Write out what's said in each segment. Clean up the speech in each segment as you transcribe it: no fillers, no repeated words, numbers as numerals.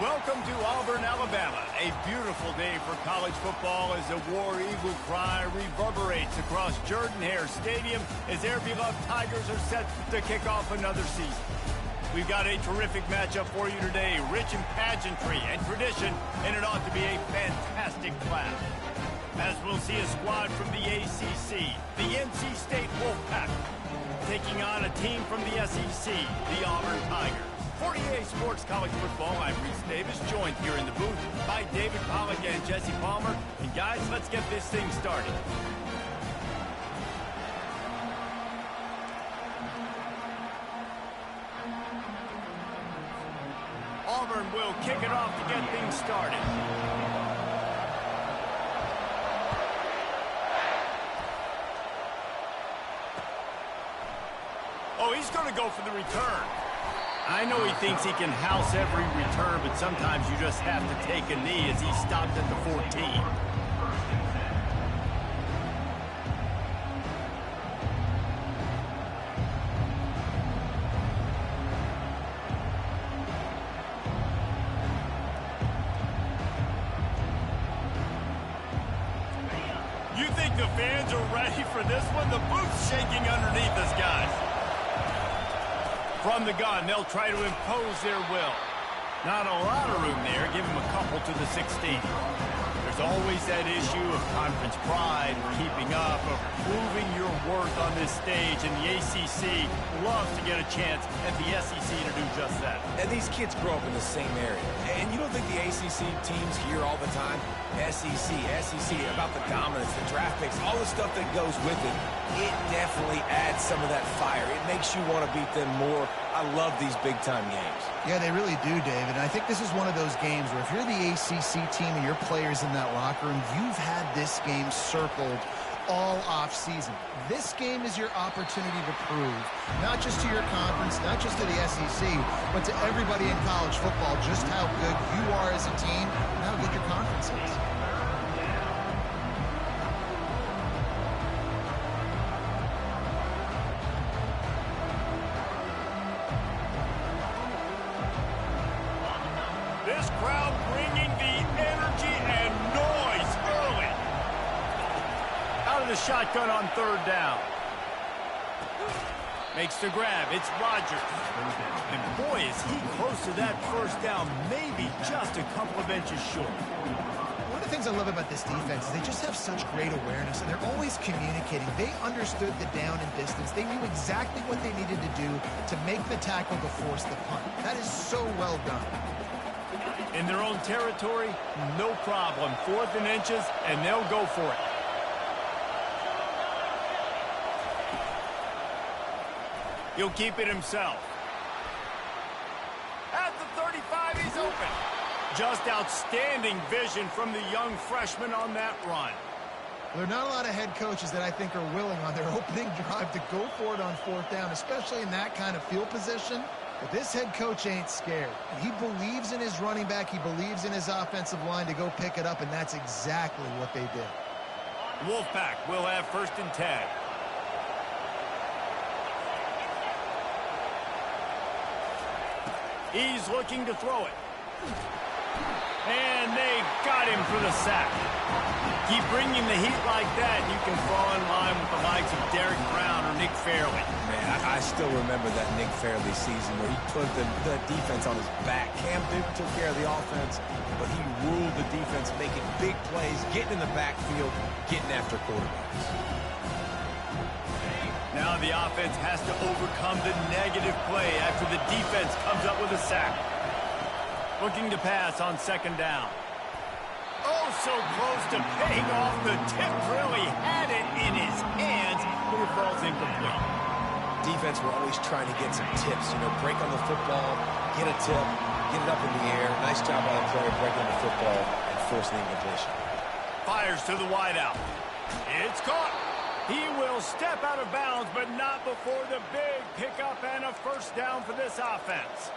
Welcome to Auburn, Alabama. A beautiful day for college football as the War Eagle cry reverberates across Jordan-Hare Stadium as their beloved Tigers are set to kick off another season. We've got a terrific matchup for you today, rich in pageantry and tradition, and it ought to be a fantastic clash. As we'll see a squad from the ACC, the NC State Wolfpack, taking on a team from the SEC, the Auburn Tigers. For EA Sports College Football, I'm Reese Davis, joined here in the booth by David Pollack and Jesse Palmer. And guys, let's get this thing started. Auburn will kick it off to get things started. Oh, he's going to go for the return. I know he thinks he can house every return, but sometimes you just have to take a knee as he stopped at the 14. You think the fans are ready for this one? The booth's shaking underneath us, guys. From the gun, they'll try to impose their will. Not a lot of room there. Give him a couple to the 16. There's always that issue of conference pride, keeping up, of proving your worth on this stage, and the ACC loves to get a chance at the SEC to do just that. And these kids grow up in the same area. And you don't think the ACC teams hear all the time? SEC, about the dominance, the draft picks, all the stuff that goes with it. It definitely adds some of that fire. It makes you want to beat them more. I love these big-time games. Yeah, they really do, David. And I think this is one of those games where if you're the ACC team and your players in that locker room, you've had this game circled all off-season. This game is your opportunity to prove, not just to your conference, not just to the SEC, but to everybody in college football, just how good you are as a team and how good your conference is. This crowd bringing the energy and noise early. Out of the shotgun on third down. Makes the grab. It's Rodgers. And boy, is he close to that first down. Maybe just a couple of inches short. One of the things I love about this defense is they just have such great awareness, and they're always communicating. They understood the down and distance. They knew exactly what they needed to do to make the tackle to force the punt. That is so well done. In their own territory, no problem. 4th and inches, and they'll go for it. He'll keep it himself. At the 35, he's open. Just outstanding vision from the young freshman on that run. There are not a lot of head coaches that I think are willing on their opening drive to go for it on 4th down, especially in that kind of field position. But this head coach ain't scared. He believes in his running back. He believes in his offensive line to go pick it up, and that's exactly what they did. Wolfpack will have 1st and 10. He's looking to throw it. And they got him for the sack. Keep bringing the heat like that, you can fall in line with the likes of Derek Brown or Nick Fairley. Man, I still remember that Nick Fairley season where he put the defense on his back. Cam Newton took care of the offense, but he ruled the defense, making big plays, getting in the backfield, getting after quarterbacks. Now the offense has to overcome the negative play after the defense comes up with a sack. Looking to pass on 2nd down. Oh, so close to paying off. The tip really had it in his hands, but it falls incomplete. Defense were always trying to get some tips, break on the football, get a tip, get it up in the air. Nice job by the player breaking the football and forcing the incompletion. Fires to the wideout. It's caught. He will step out of bounds, but not before the big pickup and a 1st down for this offense.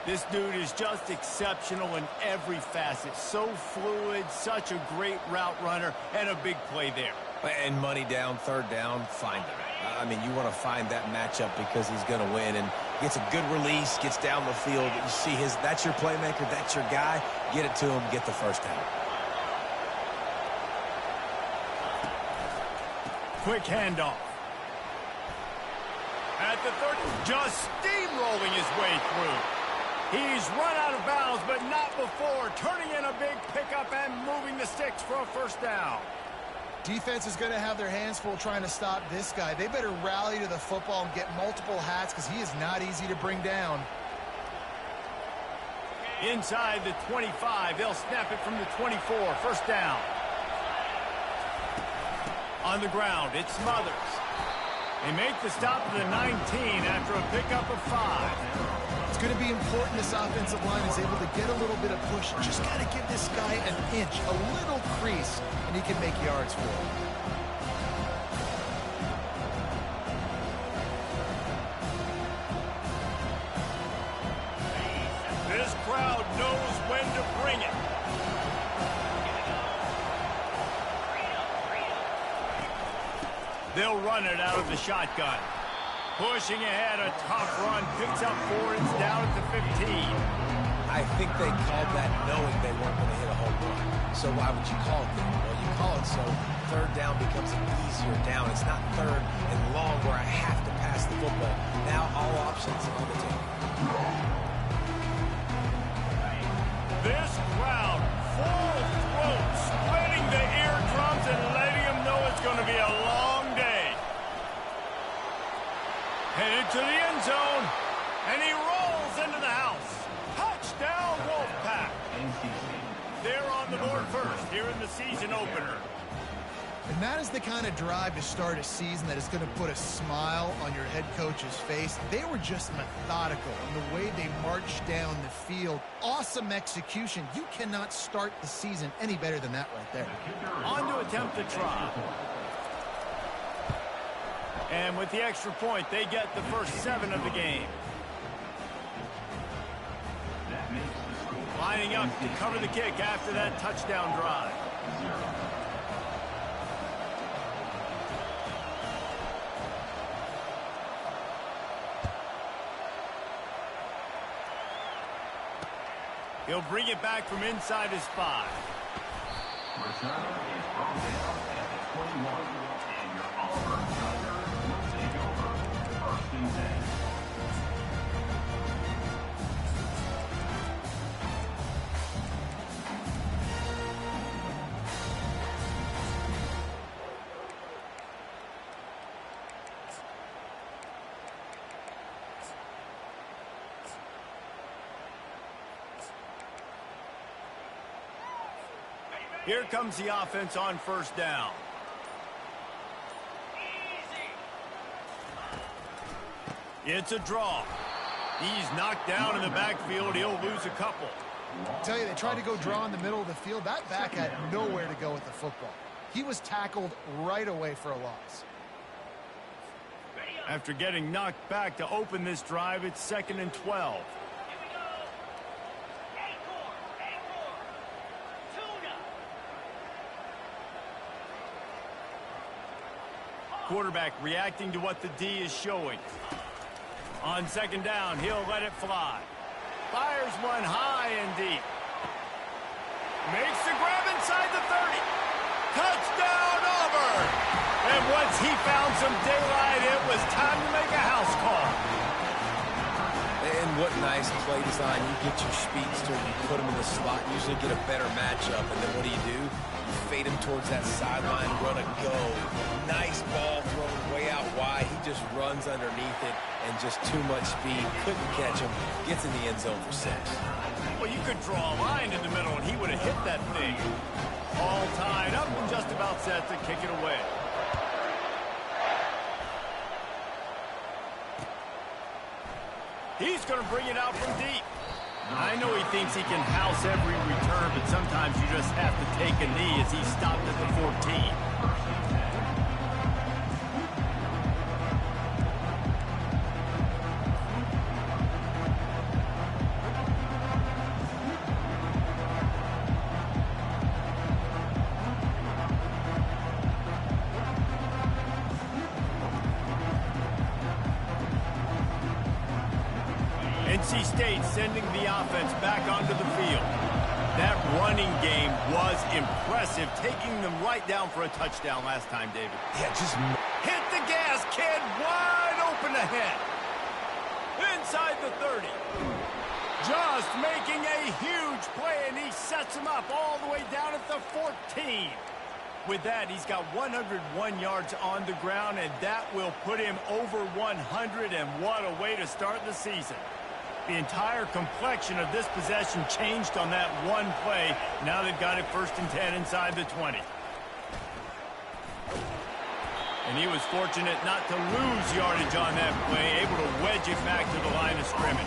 This dude is just exceptional in every facet. So fluid, such a great route runner, and a big play there. And money down, 3rd down, find him. I mean, you want to find that matchup because he's going to win. And Gets a good release, gets down the field. You see that's your playmaker, that's your guy. Get it to him, get the first down. Quick handoff. At the 30, just steamrolling his way through. He's run out of bounds, but not before turning in a big pickup and moving the sticks for a first down. Defense is going to have their hands full trying to stop this guy. They better rally to the football and get multiple hats because he is not easy to bring down. Inside the 25, they'll snap it from the 24. First down. On the ground, it's Smothers. They make the stop to the 19 after a pickup of 5. It's going to be important this offensive line is able to get a little bit of push. Just got to give this guy an inch, a little crease, and he can make yards for it. This crowd knows when to bring it. They'll run it out of the shotgun. Pushing ahead, a tough run, picks up 4, it's down at the 15. I think they called that knowing they weren't going to hit a home run. So why would you call it that? Well, you call it so third down becomes an easier down. It's not third and long where I have to pass the football. Now all options are on the table. This crowd, full throat, splitting the eardrums and letting them know it's going to be a long day. Headed to the end zone, and he rolls into the house. Touchdown, Wolfpack. They're on the board first here in the season opener. And that is the kind of drive to start a season that is going to put a smile on your head coach's face. They were just methodical in the way they marched down the field. Awesome execution. You cannot start the season any better than that right there. On to attempt the try. And with the extra point, they get the first 7 of the game. Lining up to cover the kick after that touchdown drive. He'll bring it back from inside his 5. Return is brought down at the 21, and your Auburn Tigers will take over first and 10. Here comes the offense on first down. It's a draw. He's knocked down in the backfield. He'll lose a couple. I tell you, they tried to go draw in the middle of the field. That back had nowhere to go with the football. He was tackled right away for a loss. After getting knocked back to open this drive, it's 2nd and 12. Quarterback reacting to what the D is showing. On 2nd down, he'll let it fly. Fires one high and deep. Makes the grab inside the 30. Touchdown, Auburn! And once he found some daylight, it was time to make a house call. And what nice play design. You get your speedster, you put him in the slot, usually get a better matchup, and then what do? You fade him towards that sideline, run a go. Nice ball thrown way out wide. He just runs underneath it, and just too much speed. Couldn't catch him. Gets in the end zone for 6. Well, you could draw a line in the middle, and he would have hit that thing. All tied up and just about set to kick it away. He's going to bring it out from deep. I know he thinks he can house every return, but sometimes you just have to take a knee as he stopped at the 14. sending the offense back onto the field. That running game was impressive, taking them right down for a touchdown last time, David. Yeah, just hit the gas, kid. Wide open ahead. Inside the 30. Just making a huge play, and he sets him up all the way down at the 14. With that, he's got 101 yards on the ground, and that will put him over 100, and what a way to start the season. The entire complexion of this possession changed on that one play. Now they've got it 1st and 10 inside the 20. And he was fortunate not to lose yardage on that play, able to wedge it back to the line of scrimmage.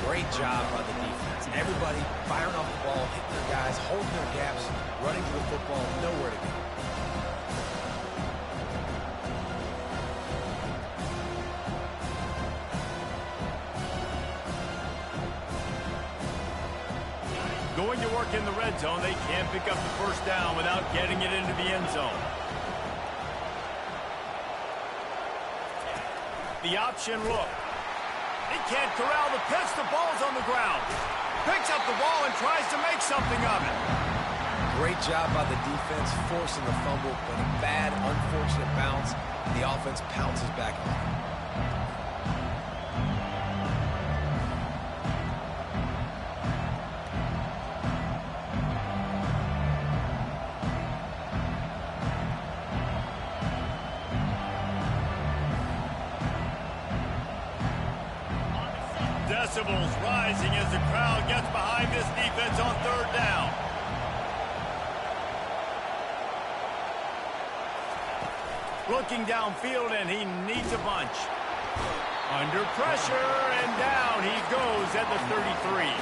great job by the defense. Everybody firing off the ball, hitting their guys, holding their gaps, running to the football, nowhere to go. Going to work in the red zone, they can't pick up the first down without getting it into the end zone. The option look. He can't corral the pitch. The ball's on the ground. Picks up the ball and tries to make something of it. Great job by the defense, forcing the fumble, but a bad, unfortunate bounce, and the offense pounces back on it. Decibels rising as the crowd gets behind this defense on third down. Looking downfield, and he needs a bunch. Under pressure, and down he goes at the 33.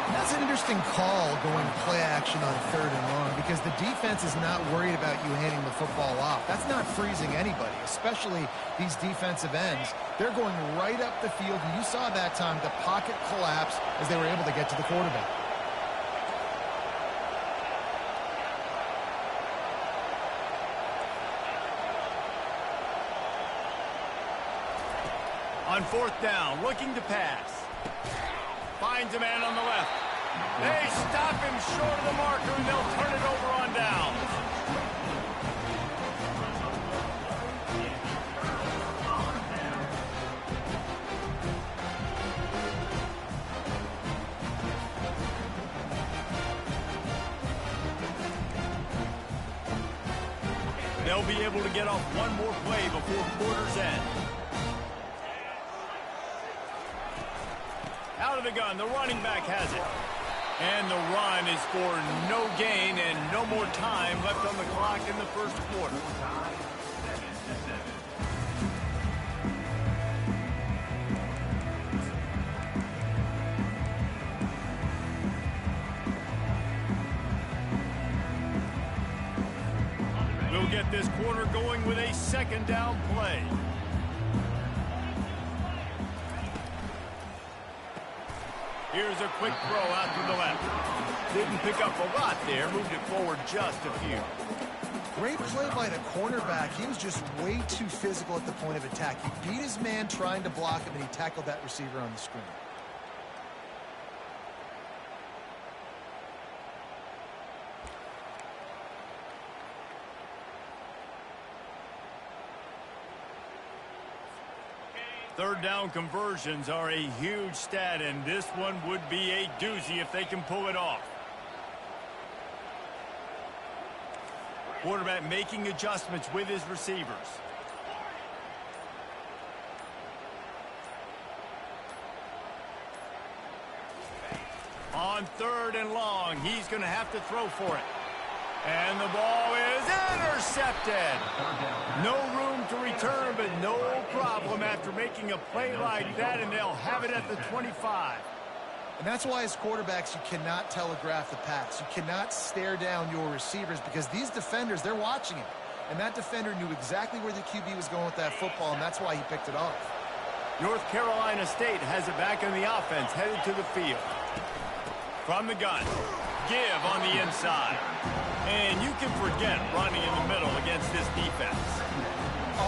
That's an interesting call, going play action on third and long, because the defense is not worried about you handing the football off. That's not freezing anybody, especially these defensive ends. They're going right up the field, and you saw that time the pocket collapse as they were able to get to the quarterback. On fourth down, looking to pass. Finds a man on the left. They stop him short of the marker, and they'll turn it over on down. They'll be able to get off one more play before quarter's end. Out of the gun, the running back has it. And the run is for no gain and no more time left on the clock in the first quarter. We'll get this quarter going with a second down play. Here's a quick throw out to the left. Didn't pick up a lot there, moved it forward just a few. Great play by the cornerback. He was just way too physical at the point of attack. He beat his man trying to block him, and he tackled that receiver on the screen. Third down conversions are a huge stat, and this one would be a doozy if they can pull it off. Quarterback making adjustments with his receivers. On third and long, he's going to have to throw for it. And the ball is intercepted. No room to return, but no problem after making a play like that, and they'll have it at the 25. And that's why as quarterbacks you cannot telegraph the pass. You cannot stare down your receivers, because these defenders, they're watching it. And that defender knew exactly where the QB was going with that football, and that's why he picked it off. North Carolina State has it back on the offense, headed to the field. From the gun, give on the inside. And you can forget running in the middle against this defense.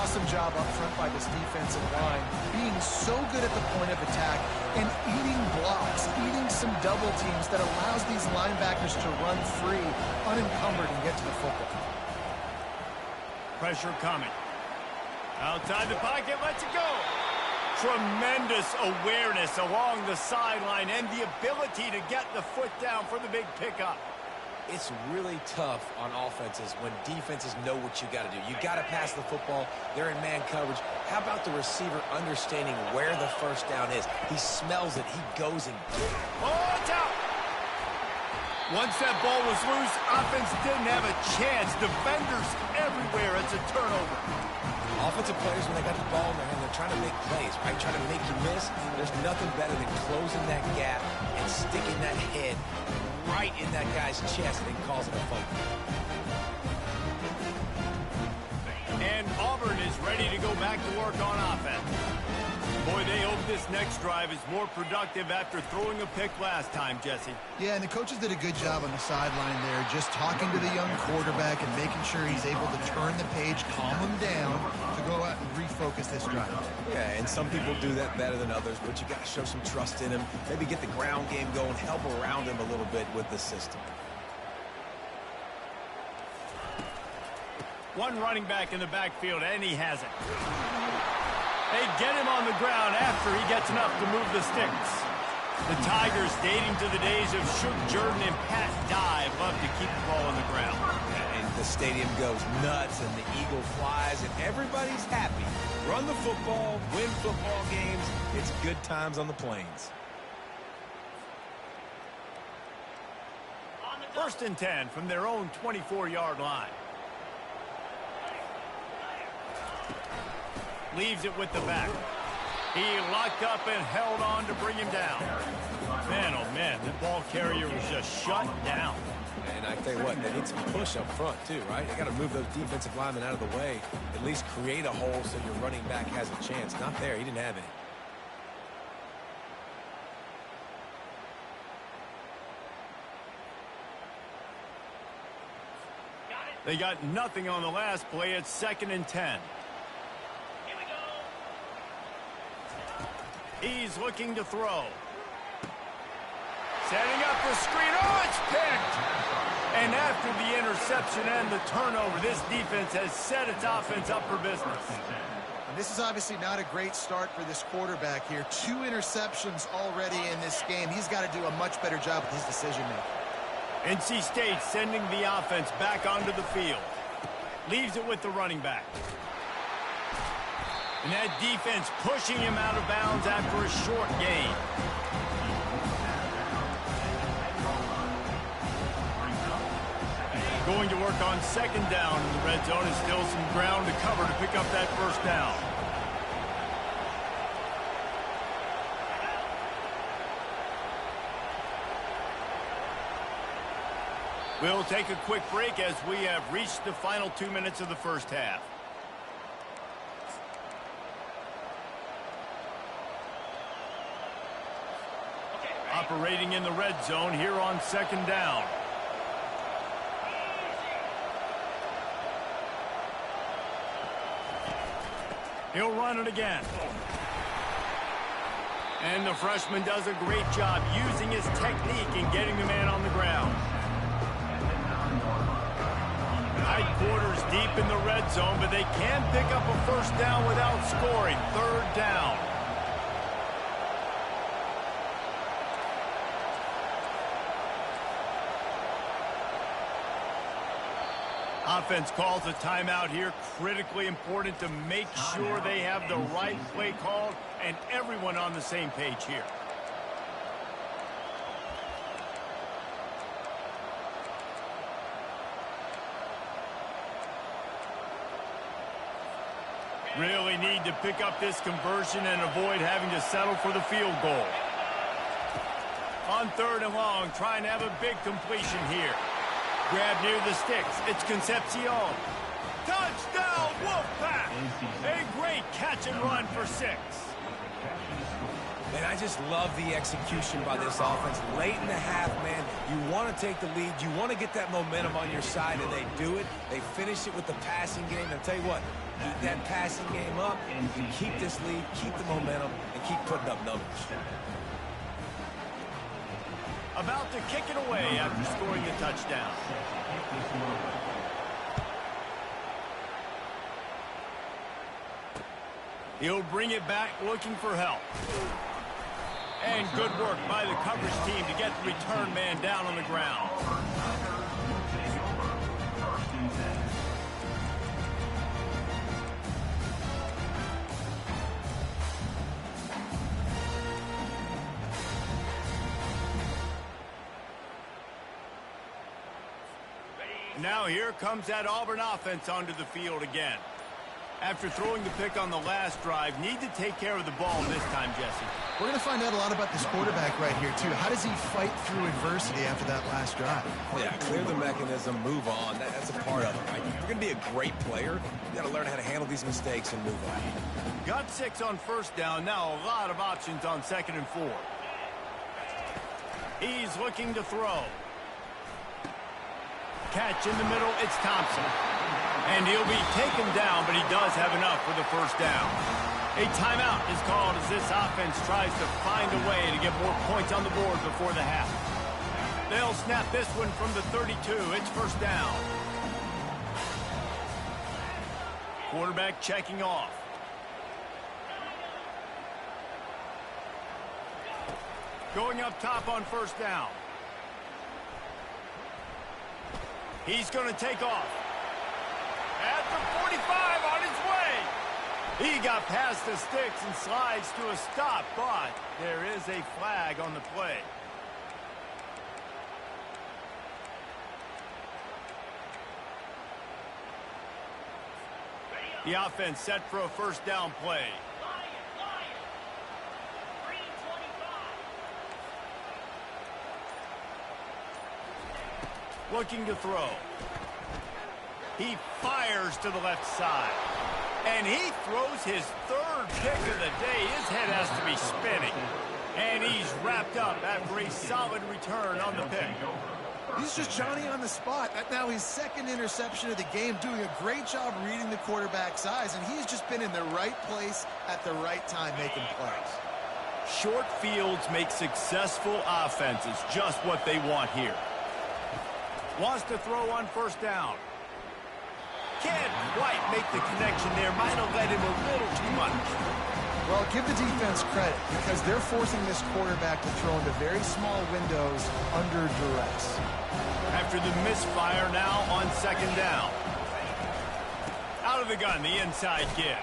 awesome job up front by this defensive line, being so good at the point of attack and eating blocks, eating some double teams that allows these linebackers to run free, unencumbered, and get to the football. Pressure coming. Outside the pocket, lets it go. Tremendous awareness along the sideline and the ability to get the foot down for the big pickup. It's really tough on offenses when defenses know what you got to do. You got to pass the football. They're in man coverage. How about the receiver understanding where the first down is? He smells it. He goes and gets it. Oh, it's out. Once that ball was loose, offense didn't have a chance. Defenders everywhere. It's a turnover. Offensive players, when they got the ball in their hand, they're trying to make plays, right? Trying to make you miss. There's nothing better than closing that gap and sticking that head right in that guy's chest and causing a fumble. And Auburn is ready to go back to work on offense. Boy, they hope this next drive is more productive after throwing a pick last time, Jesse. Yeah, and the coaches did a good job on the sideline there, just talking to the young quarterback and making sure he's able to turn the page, calm him down to go out and refocus this drive. Yeah, and some people do that better than others, but you got to show some trust in him, maybe get the ground game going, help around him a little bit with the system. One running back in the backfield, and he has it. They get him on the ground after he gets enough to move the sticks. The Tigers, dating to the days of Shook Jordan and Pat Dye, love to keep the ball on the ground. And the stadium goes nuts, and the eagle flies, and everybody's happy. Run the football, win football games. It's good times on the plains. First and 10 from their own 24-yard line. Leaves it with the back. He locked up and held on to bring him down. Man, oh man, the ball carrier was just shut down. And I tell you what, they need some push up front too, right? They got to move those defensive linemen out of the way, at least create a hole so your running back has a chance. Not there, he didn't have any. They got nothing on the last play. It's 2nd and 10. He's looking to throw. Setting up the screen. Oh, it's picked! And after the interception and the turnover, this defense has set its offense up for business. And this is obviously not a great start for this quarterback here. 2 interceptions already in this game. He's got to do a much better job with his decision-making. NC State sending the offense back onto the field. Leaves it with the running back. And that defense pushing him out of bounds after a short gain. Going to work on 2nd down in the red zone, and still some ground to cover to pick up that first down. We'll take a quick break as we have reached the final 2 minutes of the first half. Operating in the red zone here on 2nd down. He'll run it again. And the freshman does a great job using his technique and getting the man on the ground. Tight quarters deep in the red zone, but they can pick up a first down without scoring. 3rd down. Offense calls a timeout here. Critically important to make sure they have the right play called and everyone on the same page here. Really need to pick up this conversion and avoid having to settle for the field goal. On 3rd and long, trying to have a big completion here. Grab near the sticks. It's Concepcion. Touchdown, Wolfpack! A great catch and run for 6. And I just love the execution by this offense. Late in the half, man, you want to take the lead. You want to get that momentum on your side, and they do it. They finish it with the passing game. And I'll tell you what, keep that passing game up, and keep this lead, keep the momentum, and keep putting up numbers. About to kick it away after scoring the touchdown. He'll bring it back looking for help. And good work by the coverage team to get the return man down on the ground. Now here comes that Auburn offense onto the field again. After throwing the pick on the last drive, need to take care of the ball this time, Jesse. We're going to find out a lot about this quarterback right here, too. How does he fight through adversity after that last drive? Yeah, clear the mechanism, move on. That's a part of it, right? If you're going to be a great player, you got to learn how to handle these mistakes and move on. Got 6 on first down. Now a lot of options on 2nd and 4. He's looking to throw. Catch in the middle, it's Thompson. And he'll be taken down, but he does have enough for the first down. A timeout is called as this offense tries to find a way to get more points on the board before the half. They'll snap this one from the 32. It's first down. Quarterback checking off. Going up top on first down. He's going to take off. At the 45 on his way. He got past the sticks and slides to a stop, but there is a flag on the play. The offense set for a first down play. Looking to throw. He fires to the left side. And he throws his 3rd pick of the day. His head has to be spinning. And he's wrapped up after a solid return on the pick. He's just Johnny on the spot. Now his 2nd interception of the game, doing a great job reading the quarterback's eyes, and he's just been in the right place at the right time making plays. Short fields make successful offenses just what they want here. Wants to throw on first down. Can't quite make the connection there. Might have led him a little too much. Well, give the defense credit because they're forcing this quarterback to throw into very small windows under duress. After the misfire now on 2nd down. Out of the gun, the inside give.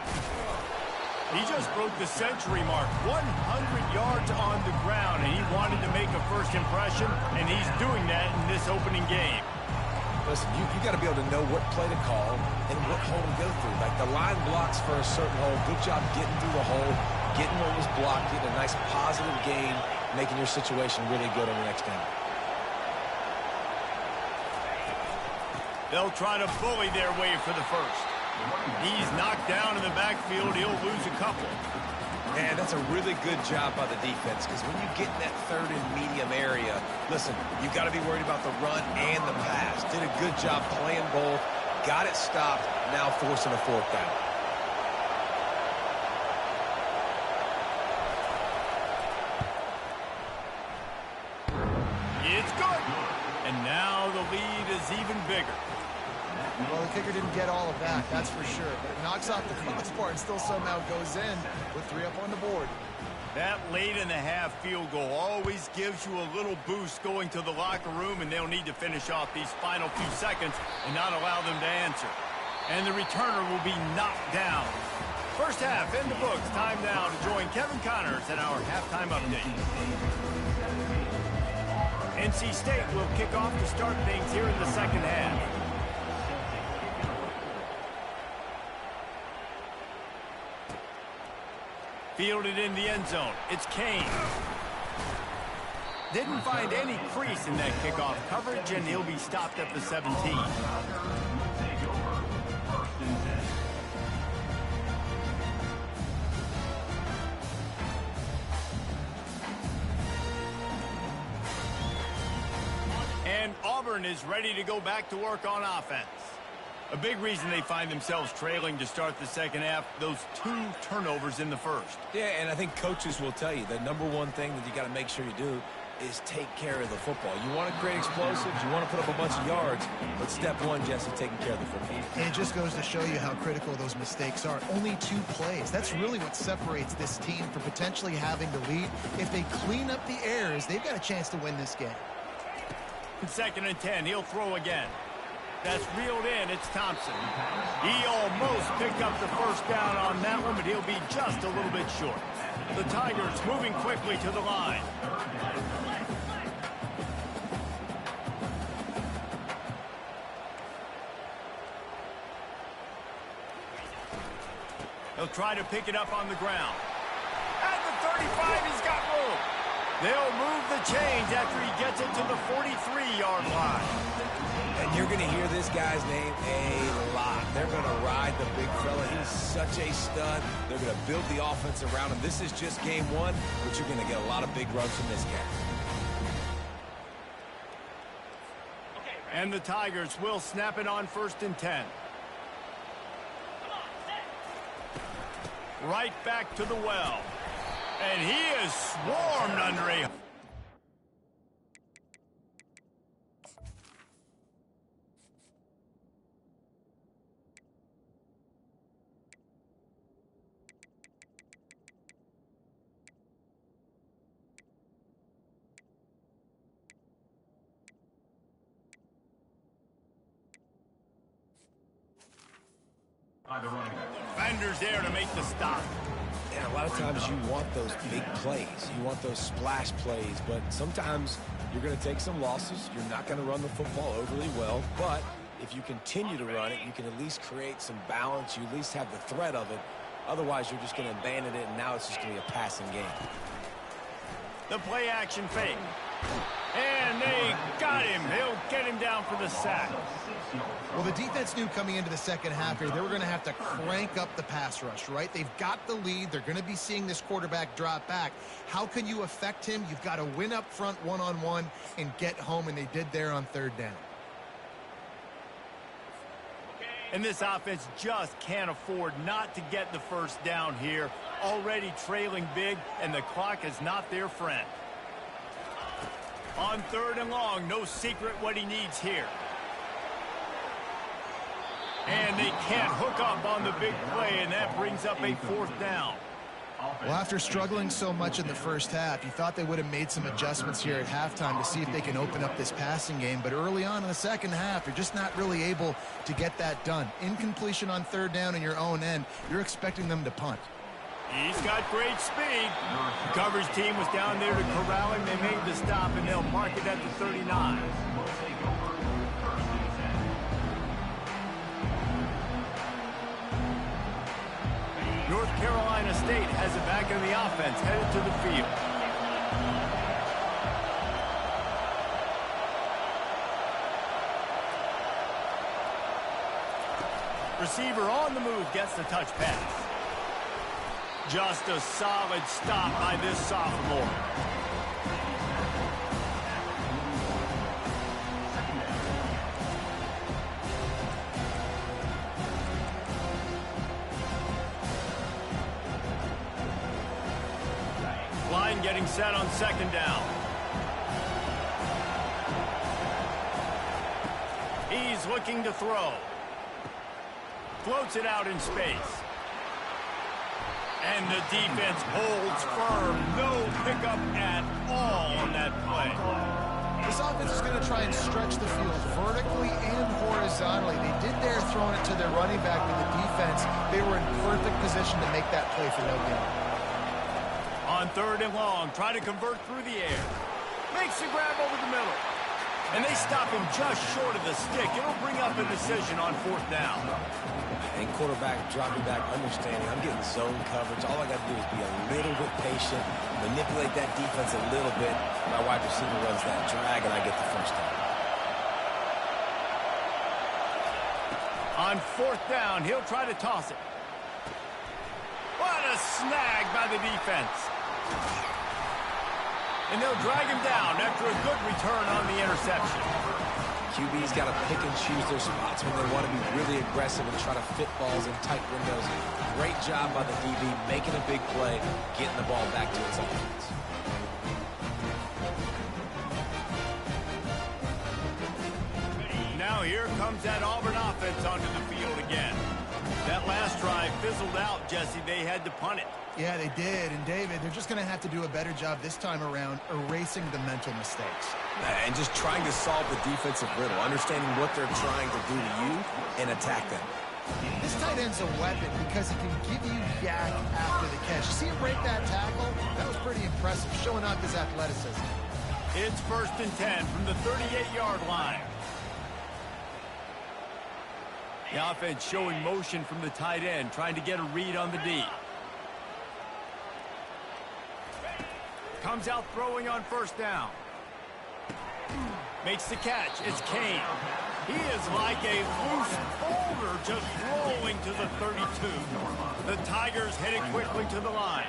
He just broke the century mark. 100 yards on the ground, and he wanted to make a first impression, and he's doing that in this opening game. Listen, you got to be able to know what play to call and what hole to go through. Like the line blocks for a certain hole. Good job getting through the hole, getting what was blocked, getting a nice positive gain, making your situation really good on the next down. They'll try to bully their way for the first. He's knocked down in the backfield. He'll lose a couple. Man, that's a really good job by the defense because when you get in that 3rd and medium area, listen, you got to be worried about the run and the pass. Did a good job playing both, got it stopped, now forcing a 4th down. It's good. And now the lead is even bigger. Well, the kicker didn't get all of that, that's for sure. But it knocks off the crossbar and still somehow goes in with 3 up on the board. That late in the half field goal always gives you a little boost going to the locker room, and they'll need to finish off these final few seconds and not allow them to answer. And the returner will be knocked down. First half in the books. Time now to join Kevin Connors at our halftime update. NC State will kick off to start things here in the 2nd half. Fielded in the end zone. It's Kane. Didn't find any crease in that kickoff coverage, and he'll be stopped at the 17. And Auburn is ready to go back to work on offense. A big reason they find themselves trailing to start the second half, those 2 turnovers in the first. Yeah, and I think coaches will tell you the number one thing that you got to make sure you do is take care of the football. You want to create explosives, you want to put up a bunch of yards, but step one, Jesse, taking care of the football. And it just goes to show you how critical those mistakes are. Only 2 plays. That's really what separates this team from potentially having the lead. If they clean up the errors, they've got a chance to win this game. 2nd and 10, he'll throw again. That's reeled in, it's Thompson. He almost picked up the first down on that one, but he'll be just a little bit short. The Tigers moving quickly to the line. He'll try to pick it up on the ground. At the 35, he's got room. They'll move the chains after he gets it to the 43-yard line. And you're going to hear this guy's name a lot. They're going to ride the big fella. He's such a stud. They're going to build the offense around him. This is just game 1, but you're going to get a lot of big runs from this guy. And the Tigers will snap it on 1st and 10. Right back to the well. And he is swarmed under a... Defenders there to make the stop. And a lot of times you want those big plays. You want those splash plays. But sometimes you're going to take some losses. You're not going to run the football overly well. But if you continue to run it, you can at least create some balance. You at least have the threat of it. Otherwise, you're just going to abandon it, and now it's just going to be a passing game. The play action fake. And they got him. He'll get him down for the sack. Well, the defense knew coming into the second half here they were going to have to crank up the pass rush, right? They've got the lead. They're going to be seeing this quarterback drop back. How can you affect him? You've got to win up front one-on-one and get home, and they did there on 3rd down. And this offense just can't afford not to get the first down here. Already trailing big, and the clock is not their friend. On 3rd and long, no secret what he needs here. And they can't hook up on the big play, and that brings up a 4th down. Well, after struggling so much in the first half, you thought they would have made some adjustments here at halftime to see if they can open up this passing game. But early on in the second half, you're just not really able to get that done. Incompletion on 3rd down in your own end, you're expecting them to punt. He's got great speed. The coverage team was down there to corral him. They made the stop, and they'll mark it at the 39. North Carolina State has it back in the offense, headed to the field. Receiver on the move gets the touch pass. Just a solid stop by this sophomore. Line getting set on 2nd down. He's looking to throw. Floats it out in space. And the defense holds firm. No pickup at all on that play. This offense is going to try and stretch the field vertically and horizontally. They did there throwing it to their running back with the defense. They were in perfect position to make that play for no gain. On 3rd and long, try to convert through the air. Makes the grab over the middle. And they stop him just short of the stick. It'll bring up a decision on 4th down. And quarterback dropping back, understanding I'm getting zone coverage. All I got to do is be a little bit patient, manipulate that defense a little bit. My wide receiver runs that drag, and I get the first down. On 4th down, he'll try to toss it. What a snag by the defense. And they'll drag him down after a good return on the interception. QB's got to pick and choose their spots when they want to be really aggressive and try to fit balls in tight windows. Great job by the DB making a big play, getting the ball back to its offense. Now here comes that Auburn offense onto the field again. That last drive fizzled out, Jesse. They had to punt it. Yeah, they did. And, David, they're just going to have to do a better job this time around erasing the mental mistakes. And just trying to solve the defensive riddle, understanding what they're trying to do to you and attack them. This tight end's a weapon because he can give you yak after the catch. You see him break that tackle? That was pretty impressive, showing off his athleticism. It's 1st and 10 from the 38-yard line. The offense showing motion from the tight end, trying to get a read on the D. Comes out throwing on 1st down. Makes the catch. It's Kane. He is like a loose boulder just rolling to the 32. The Tigers headed quickly to the line.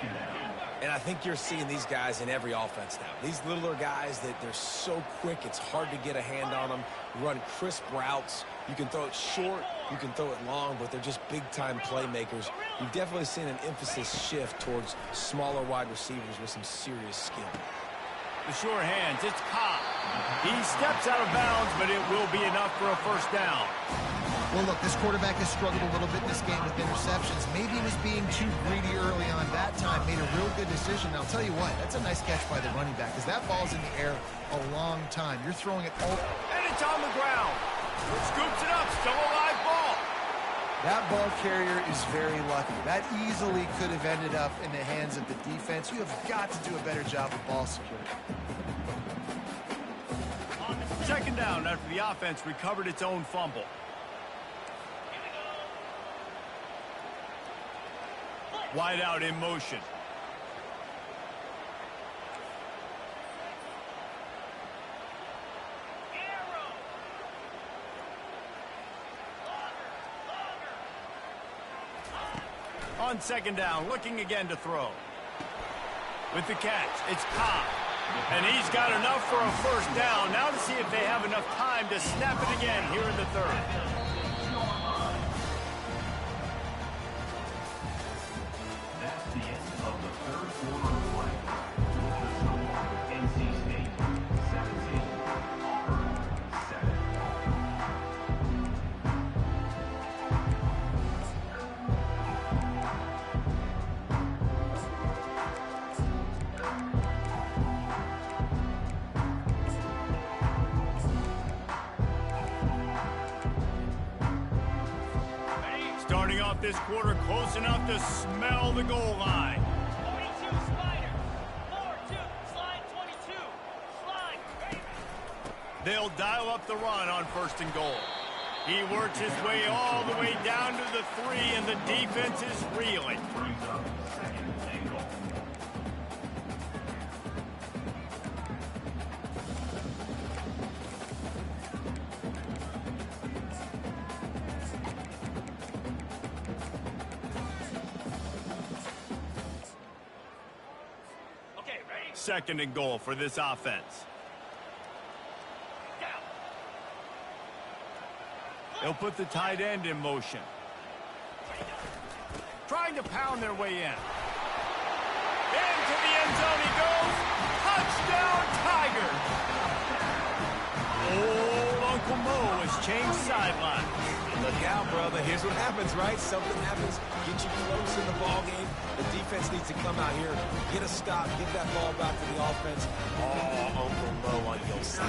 And I think you're seeing these guys in every offense now. These littler guys, that they're so quick, it's hard to get a hand on them. Run crisp routes. You can throw it short, you can throw it long, but they're just big-time playmakers. You've definitely seen an emphasis shift towards smaller wide receivers with some serious skill. The sure hands, it's Cobb. He steps out of bounds, but it will be enough for a 1st down. Well, look, this quarterback has struggled a little bit in this game with interceptions. Maybe he was being too greedy early on that time, made a real good decision. I'll tell you what, that's a nice catch by the running back, because that ball's in the air a long time. You're throwing it over. And it's on the ground. Scoops it up, still a live ball. That ball carrier is very lucky. That easily could have ended up in the hands of the defense. You have got to do a better job of ball security. 2nd down after the offense recovered its own fumble. Wide out in motion. On 2nd down, looking again to throw. With the catch, it's Cobb. And he's got enough for a 1st down. Now to see if they have enough time to snap it again here in the 3rd. That's the end of the 3rd quarter of play. With the score, NC State 17, Auburn 7. Starting off this quarter close enough to smell the goal line. 42 Spider. 4-2. Slide 22. Slide. They'll dial up the run on 1st and goal. He works his way all the way down to the 3, and the defense is reeling. Brings up 2nd and goal. Okay, ready? 2nd and goal for this offense. Down. They'll put the tight end in motion. Trying to pound their way in. Into the end zone he goes. Touchdown, Tigers! Old Uncle Mo has changed sidelines. Look out, brother. Here's what happens, right? Something happens, get you close in the ball game. The defense needs to come out here, get a stop, get that ball back to the offense. Oh, Uncle Mo on your side.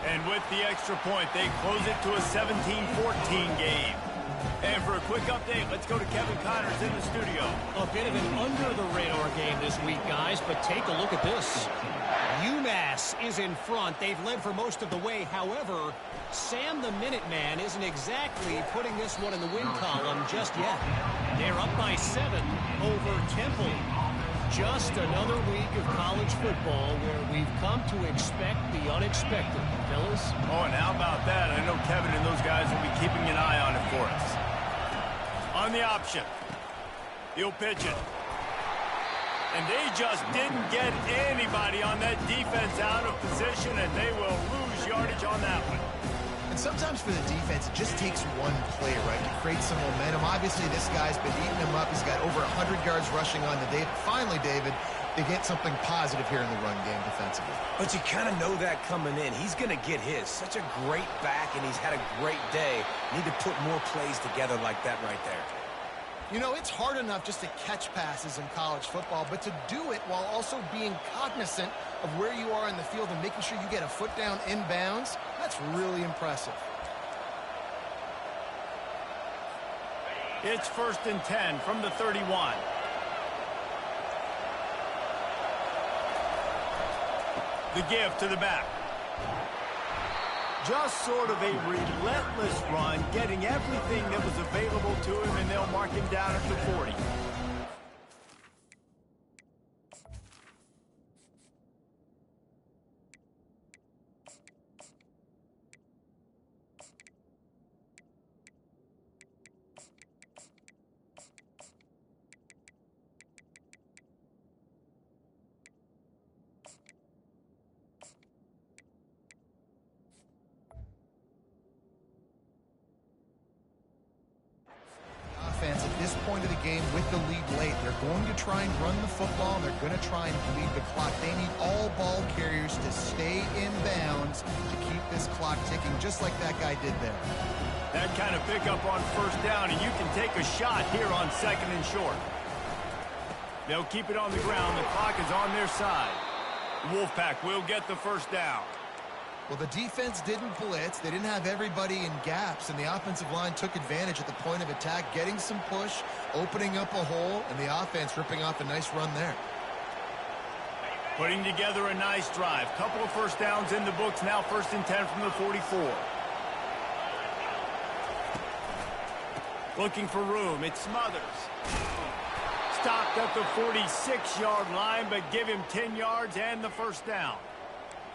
And with the extra point, they close it to a 17-14 game. And for a quick update, let's go to Kevin Connors in the studio. A bit of an under-the-radar game this week, guys, but take a look at this. UMass is in front. They've led for most of the way. However, Sam the Minuteman isn't exactly putting this one in the win column just yet. They're up by 7 over Temple. Just another week of college football where we've come to expect the unexpected, fellas. Oh, and how about that? I know Kevin and those guys will be keeping an eye on it for us. On the option. He'll pitch it. And they just didn't get anybody on that defense out of position, and they will lose yardage on that one. And sometimes for the defense, it just takes one play, right, to create some momentum. Obviously, this guy's been eating them up. He's got over 100 yards rushing on the day. Finally, David, they get something positive here in the run game defensively. But you kind of know that coming in. He's going to get his. Such a great back, and he's had a great day. Need to put more plays together like that right there. You know, it's hard enough just to catch passes in college football, but to do it while also being cognizant of where you are in the field and making sure you get a foot down inbounds, that's really impressive. It's 1st and 10 from the 31. The give to the back. Just sort of a relentless run, getting everything that was available to him, and they'll mark him down at the 40. Offense at this point of the game with the lead late. They're going to try and run the football, and they're going to try and bleed the clock. They need all ball carriers to stay in bounds to keep this clock ticking, just like that guy did there. That kind of pickup on 1st down, and you can take a shot here on 2nd and short. They'll keep it on the ground. The clock is on their side. Wolfpack will get the 1st down. Well, the defense didn't blitz. They didn't have everybody in gaps, and the offensive line took advantage at the point of attack, getting some push, opening up a hole, and the offense ripping off a nice run there. Putting together a nice drive. Couple of 1st downs in the books now. 1st and 10 from the 44. Looking for room. It's Smothers. Stopped at the 46-yard line, but give him 10 yards and the 1st down.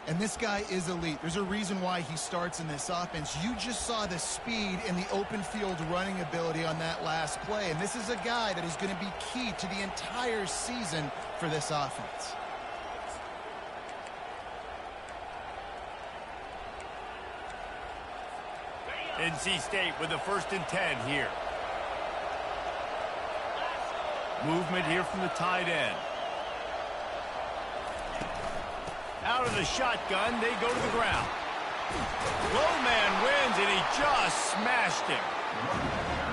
And this guy is elite. There's a reason why he starts in this offense. You just saw the speed and the open field running ability on that last play. And this is a guy that is going to be key to the entire season for this offense. NC State with a 1st and 10 here. Movement here from the tight end. Out of the shotgun, they go to the ground. Low man wins, and he just smashed him.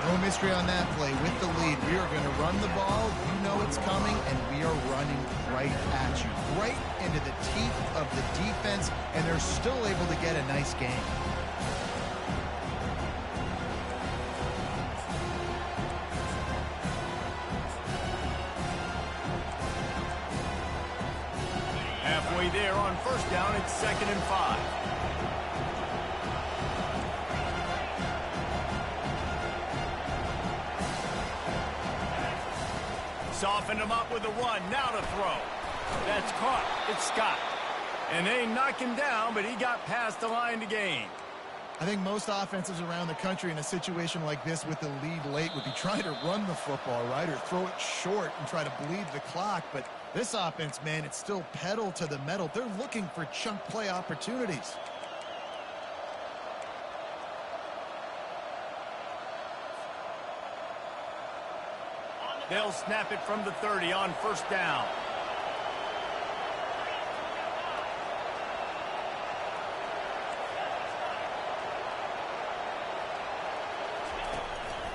No mystery on that play. With the lead, we are going to run the ball. You know it's coming, and we are running right at you. Right into the teeth of the defense, and they're still able to get a nice game. Halfway there on 1st down, it's 2nd and 5. Soften him up with a run. Now to throw. That's caught. It's Scott. And they knock him down, but he got past the line to gain. I think most offenses around the country in a situation like this with the lead late would be trying to run the football, right, or throw it short and try to bleed the clock. But this offense, man, it's still pedal to the metal. They're looking for chunk play opportunities. They'll snap it from the 30 on 1st down.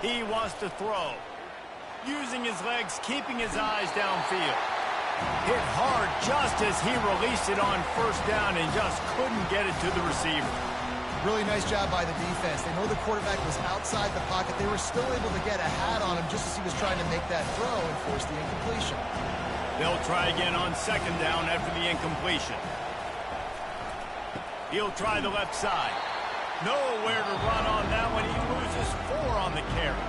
He wants to throw. Using his legs, keeping his eyes downfield. Hit hard just as he released it on 1st down and just couldn't get it to the receiver. Really nice job by the defense. They know the quarterback was outside the pocket. They were still able to get a hat on him just as he was trying to make that throw and force the incompletion. They'll try again on 2nd down after the incompletion. He'll try the left side. Nowhere to run on that one. He loses 4 on the carry.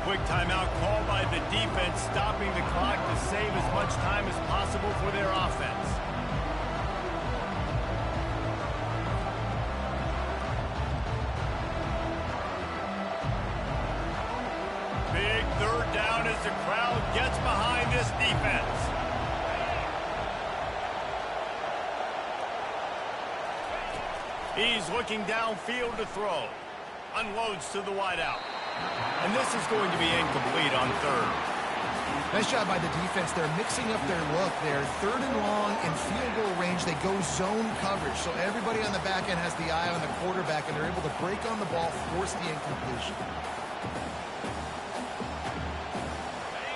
Quick timeout called by the defense, stopping the clock to save as much time as possible for their offense. Big 3rd down as the crowd gets behind this defense. He's looking downfield to throw. Unloads to the wideout. And this is going to be incomplete on third. Nice job by the defense. They're mixing up their look there. Third and long in field goal range. They go zone coverage. So everybody on the back end has the eye on the quarterback, and they're able to break on the ball, force the incompletion.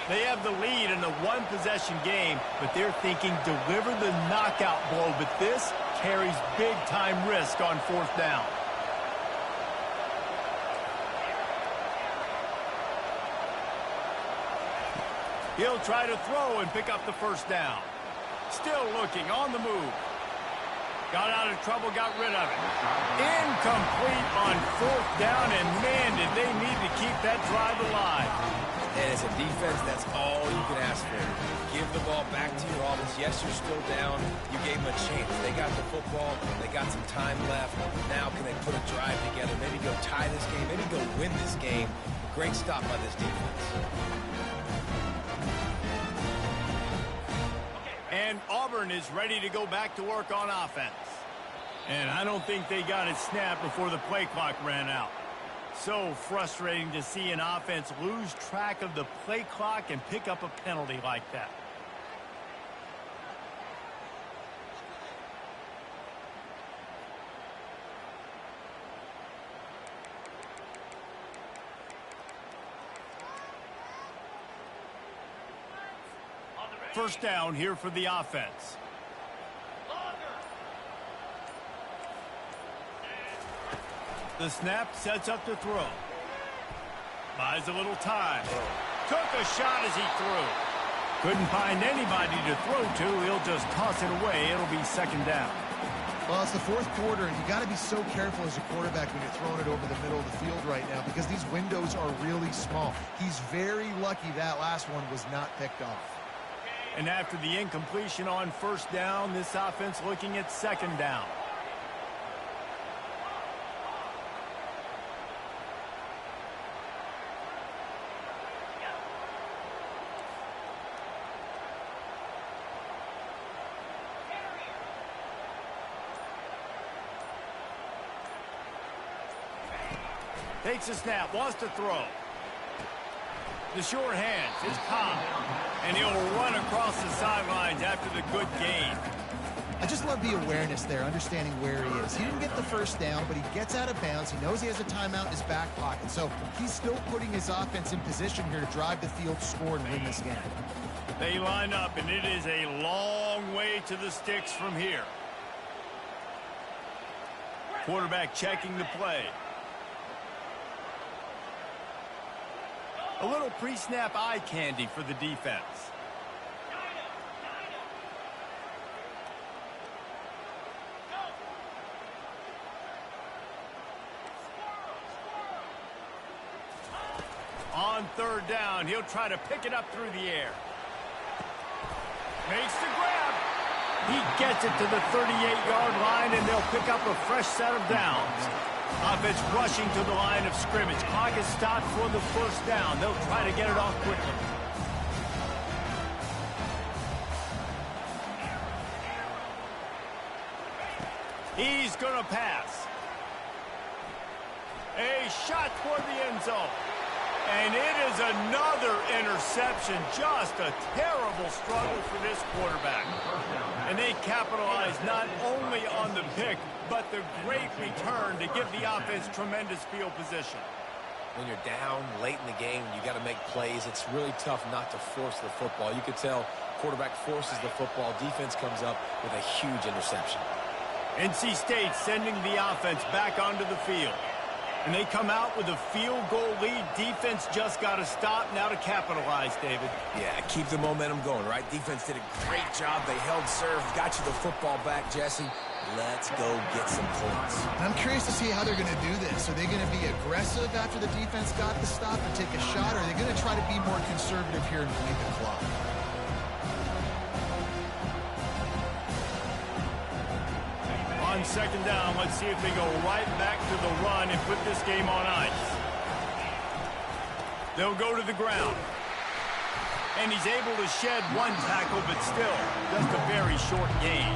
They have the lead in a one-possession game, but they're thinking deliver the knockout blow. But this carries big-time risk on fourth down. He'll try to throw and pick up the first down. Still looking on the move. Got out of trouble, got rid of it. Incomplete on fourth down, and man, did they need to keep that drive alive. And as a defense, that's all you can ask for. Give the ball back to your offense. Yes, you're still down. You gave them a chance. They got the football. They got some time left. Now can they put a drive together? Maybe go tie this game. Maybe go win this game. Great stop by this defense. And Auburn is ready to go back to work on offense. And I don't think they got it snapped before the play clock ran out. So frustrating to see an offense lose track of the play clock and pick up a penalty like that. First down here for the offense. The snap sets up to throw. Buys a little time. Took a shot as he threw. Couldn't find anybody to throw to. He'll just toss it away. It'll be second down. Well, it's the fourth quarter, and you got to be so careful as a quarterback when you're throwing it over the middle of the field right now because these windows are really small. He's very lucky that last one was not picked off. And after the incompletion on first down, this offense looking at second down. Takes a snap, wants to throw. The short hands, it's Cobb. And he'll run across the sidelines after the good gain. I just love the awareness there, understanding where he is. He didn't get the first down, but he gets out of bounds. He knows he has a timeout in his back pocket. So he's still putting his offense in position here to drive the field, score, and win this game. They line up, and it is a long way to the sticks from here. Quarterback checking the play. A little pre-snap eye candy for the defense. On third down, he'll try to pick it up through the air. Makes the grab. He gets it to the 38-yard line, and they'll pick up a fresh set of downs. Offense rushing to the line of scrimmage. Clock is stopped for the first down. They'll try to get it off quickly. He's going to pass. A shot toward the end zone. And it is another interception. Just a terrible struggle for this quarterback. And they capitalize not only on the pick, but the great return to give the offense tremendous field position. When you're down late in the game, you got to make plays. It's really tough not to force the football. You could tell quarterback forces the football. Defense comes up with a huge interception. NC State sending the offense back onto the field. And they come out with a field goal lead. Defense just got to stop now to capitalize, David. Yeah, keep the momentum going, right? Defense did a great job. They held serve, got you the football back, Jesse. Let's go get some points. I'm curious to see how they're going to do this. Are they going to be aggressive after the defense got the stop and take a shot? Or are they going to try to be more conservative here and bleed the clock? On second down, let's see if they go right back to the run and put this game on ice. They'll go to the ground. And he's able to shed one tackle, but still just a very short gain.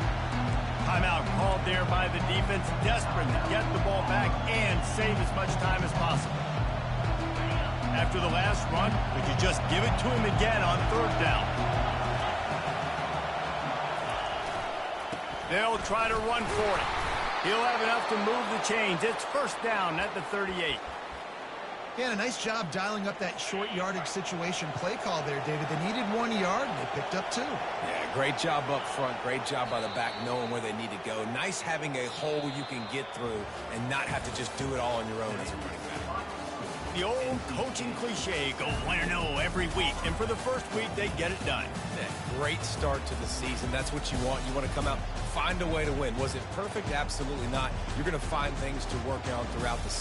Timeout called there by the defense, desperate to get the ball back and save as much time as possible. After the last run, we could just give it to him again on third down. They'll try to run for it. He'll have enough to move the chains. It's first down at the 38. Yeah, a nice job dialing up that short yardage situation play call there, David. They needed 1 yard, and they picked up 2. Yeah, great job up front. Great job by the back knowing where they need to go. Nice having a hole you can get through and not have to just do it all on your own as a running back. The old coaching cliche, go 1-0 every week. And for the first week, they get it done. Yeah, great start to the season. That's what you want. You want to come out, find a way to win. Was it perfect? Absolutely not. You're going to find things to work on throughout the season.